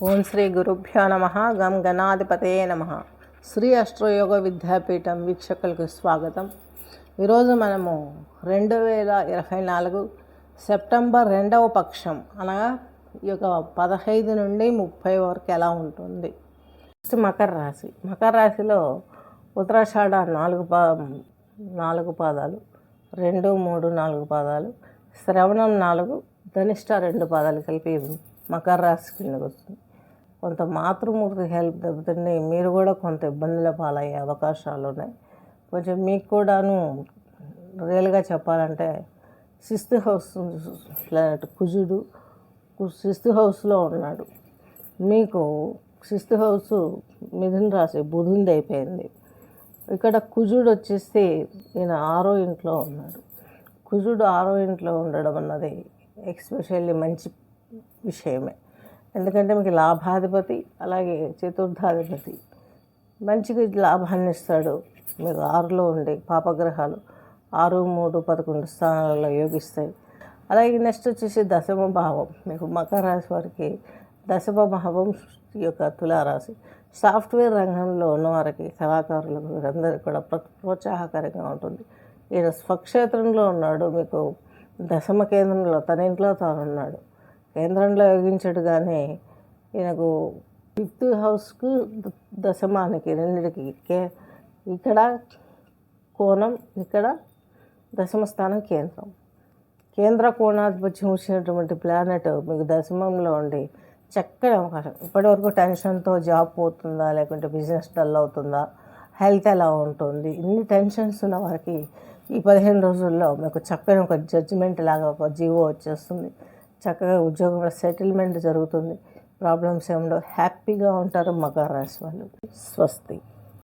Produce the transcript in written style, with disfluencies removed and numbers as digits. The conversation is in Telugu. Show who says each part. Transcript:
Speaker 1: ఓం శ్రీ గురుభ్యో నమ. గం గణాధిపతయే నమ. శ్రీ అష్టయోగ విద్యాపీఠం వీక్షకులకు స్వాగతం. ఈరోజు మనము 2024 సెప్టెంబర్ 2వ పక్షం అనగా ఈ యొక్క 15 నుండి 30 వరకు ఎలా ఉంటుంది. మకర రాశి. మకర రాశిలో ఉత్తరాషాఢ 4 పాదాలు, 2, 3, 4 పాదాలు, శ్రవణం 4, ధనిష్ట 2 పాదాలు కలిపి మకర రాశి కిందకు వస్తుంది. కొంత మాతృమూర్తి హెల్ప్ దెబ్బతిండి మీరు కూడా కొంత ఇబ్బందుల పాలయ్యే అవకాశాలు ఉన్నాయి. కొంచెం మీకు కూడాను రియల్గా చెప్పాలంటే 6th హౌస్ ప్లానెట్ కుజుడు 6th హౌస్లో ఉన్నాడు. మీకు 6th హౌస్ మిథున రాశి బుధుంది అయిపోయింది. ఇక్కడ కుజుడు వచ్చేసి ఈయన 6వ ఇంట్లో ఉన్నాడు. కుజుడు 6వ ఇంట్లో ఉండడం అన్నది ఎక్స్పెషల్లీ మంచి విషయమే. ఎందుకంటే మీకు లాభాధిపతి అలాగే చతుర్థాధిపతి మంచిగా లాభాన్ని ఇస్తాడు. మీకు 6లో ఉండే పాపగ్రహాలు 6, 3, 11 స్థానాలలో యోగిస్తాయి. అలాగే నెక్స్ట్ వచ్చేసి దశమ భావం. మీకు మకర రాశి వారికి దశమ భావం ఈ యొక్క తులారాశి. సాఫ్ట్వేర్ రంగంలో ఉన్నవారికి కళాకారులకు వీరందరికీ కూడా ప్రోత్సాహకరంగా ఉంటుంది. ఈయన స్వక్షేత్రంలో ఉన్నాడు. మీకు దశమ కేంద్రంలో తన ఇంట్లో తాను ఉన్నాడు. కేంద్రంలో యోగించాడు. కానీ ఈయనకు 5th హౌస్కు దశమానికి రెండింటికి ఇక్కడ కోణం, ఇక్కడ దశమ స్థానం కేంద్రం. కేంద్ర కోణాధిపత్యం వచ్చినటువంటి ప్లానెట్ మీకు దశమంలో ఉండి చక్కని అవకాశం. ఇప్పటివరకు టెన్షన్తో జాబ్ పోతుందా, లేకుంటే బిజినెస్ డల్ అవుతుందా, హెల్త్ ఎలా ఉంటుంది, ఇన్ని టెన్షన్స్ ఉన్న వారికి ఈ 15 రోజుల్లో మీకు చక్కని ఒక జడ్జిమెంట్ లాగా ఒక జీవో వచ్చేస్తుంది. చక్కగా ఉద్యోగంలో సెటిల్మెంట్ జరుగుతుంది. ప్రాబ్లమ్స్ ఏముండవు. హ్యాపీగా ఉంటారు మకర రాశి వాళ్ళు. స్వస్తి.